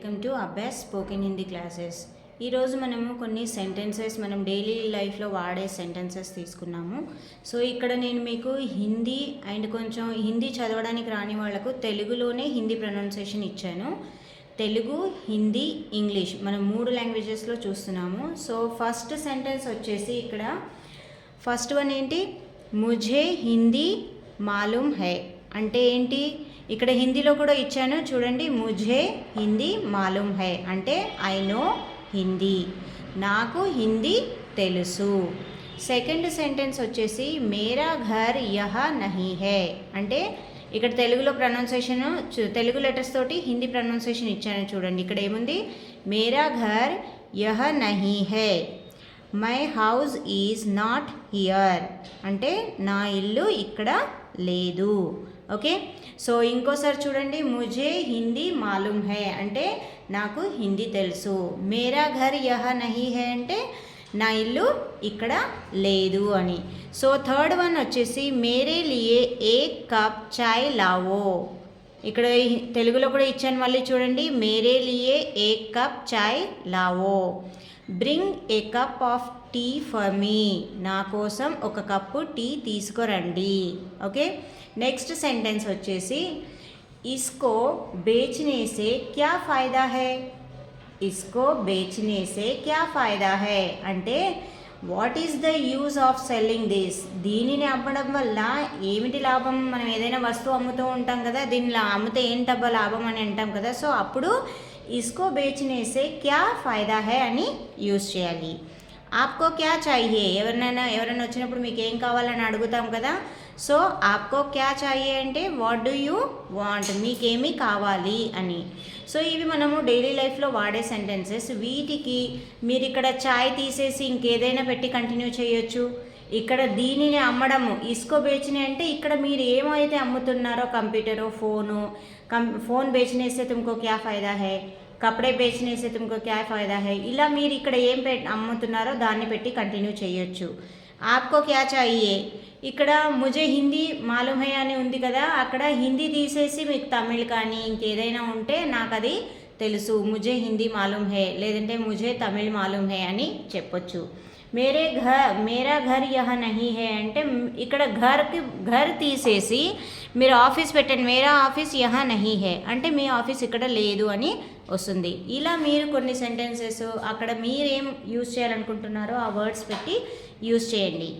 Welcome to Abhyas spoken Hindi classes. ఈరోజు మనము కొన్ని సెంటెన్సెస్ మనం డైలీ లైఫ్లో వాడే సెంటెన్సెస్ తీసుకున్నాము. సో ఇక్కడ నేను మీకు హిందీ అండ్ కొంచెం హిందీ చదవడానికి రాని వాళ్ళకు తెలుగులోనే హిందీ ప్రొనౌన్సియేషన్ ఇచ్చాను. తెలుగు, హిందీ, ఇంగ్లీష్ మనం 3 లాంగ్వేజెస్లో చూస్తున్నాము. సో ఫస్ట్ సెంటెన్స్ వచ్చేసి ఇక్కడ ఫస్ట్ వన్ ఏంటి, ముఝే హిందీ మాలూమ్ హై అంటే ఏంటి, ఇక్కడ హిందీలో కూడా ఇచ్చాను చూడండి. ముఝే హిందీ మాలూమ్ హై అంటే ఐ నో హిందీ, నాకు హిందీ తెలుసు. సెకండ్ సెంటెన్స్ వచ్చేసి మేరా ఘర్ యహా నహీ హై అంటే ఇక్కడ తెలుగులో ప్రొనౌన్సియేషన్ తెలుగు లెటర్స్ తోటి హిందీ ప్రొనౌన్సియేషన్ ఇచ్చాను చూడండి. ఇక్కడ ఏముంది, మేరా ఘర్ యహ నహీ హై, my house is not here అంటే నా ఇల్లు ఇక్కడ లేదు. ఓకే, సో ఇంకోసారి చూడండి, ముఝే హిందీ మాలూమ్ హై అంటే నాకు హిందీ తెలుసు. మేరా ఘర్ యహ నహీ హై అంటే నా ఇల్లు ఇక్కడ లేదు అని. సో థర్డ్ వన్ వచ్చేసి మేరే లియే ఏక్ కప్ చాయ్ లావో, ఇక్కడ తెలుగులో కూడా ఇచ్చాను మళ్ళీ చూడండి. మేరే లియే ఏక్ కప్ చాయ్ లావో, bring a cup of tea for me, నా కోసం ఒక కప్పు టీ తీసుకురండి. ఓకే, నెక్స్ట్ సెంటెన్స్ వచ్చేసి ఇస్కో బేచనే సే క్యా ఫాయిదా హై, ఇస్కో బేచనే సే క్యా ఫాయిదా హై అంటే what is the use of selling this, దీనిని అమ్మడం వల్ల ఏమిటి లాభం. మనం ఏదైనా వస్తువు అమ్ముతూ ఉంటాం కదా, దీనిలో అమ్మితే ఏంటబ్బా లాభం అని అంటాం కదా. సో అప్పుడు ఇస్కో బేచనే సే క్యా ఫాయిదా హై అని యూజ్ చేయాలి. ఆప్కో క్యా చాహియే, ఎవరైనా వచ్చినప్పుడు మీకు ఏం కావాలని అడుగుతాం కదా. సో ఆప్కో క్యా చాహియే అంటే వాట్ డూ యూ వాంట్, మీకేమీ కావాలి అని. సో ఇవి మనము డైలీ లైఫ్లో వాడే సెంటెన్సెస్. వీటికి మీరు ఇక్కడ చాయ్ తీసేసి ఇంకేదైనా పెట్టి కంటిన్యూ చేయొచ్చు. ఇక్కడ దీనిని అమ్మడము ఇస్కో బేచనే అంటే ఇక్కడ మీరు ఏమైతే అమ్ముతున్నారో కంప్యూటరు, ఫోన్ బేచనే సే తుమ్కో క్యా ఫాయిదా హై, కపడే బేచనే సే తుమ్కో క్యా ఫాయిదా హై, ఇలా మీరు ఇక్కడ ఏం అమ్ముతున్నారో దాన్ని పెట్టి కంటిన్యూ చేయొచ్చు. ఆప్కో క్యా చాహియే, ఇక్కడ ముझे హిందీ మాలూమ్ హై అని ఉంది కదా, అక్కడ హిందీ తీసేసి మీకు తమిళ్ కానీ ఇంకేదైనా ఉంటే నాకు అది తెలుసు, ముझे హిందీ మాలూమ్ హై, లేదంటే ముझे తమిళ్ మాలూమ్ హై అని చెప్పొచ్చు. మేరా ఘర్ యహ నహీ హై అంటే ఇక్కడ ఘర్ తీసేసి మీరు ఆఫీస్ పెట్టండి, మేరా ఆఫీస్ యహ నహీ హై అంటే మీ ఆఫీస్ ఇక్కడ లేదు అని వస్తుంది. ఇలా మీరు కొన్ని సెంటెన్సెస్ అక్కడ మీరేం యూజ్ చేయాలనుకుంటున్నారో ఆ వర్డ్స్ పెట్టి యూజ్ చేయండి.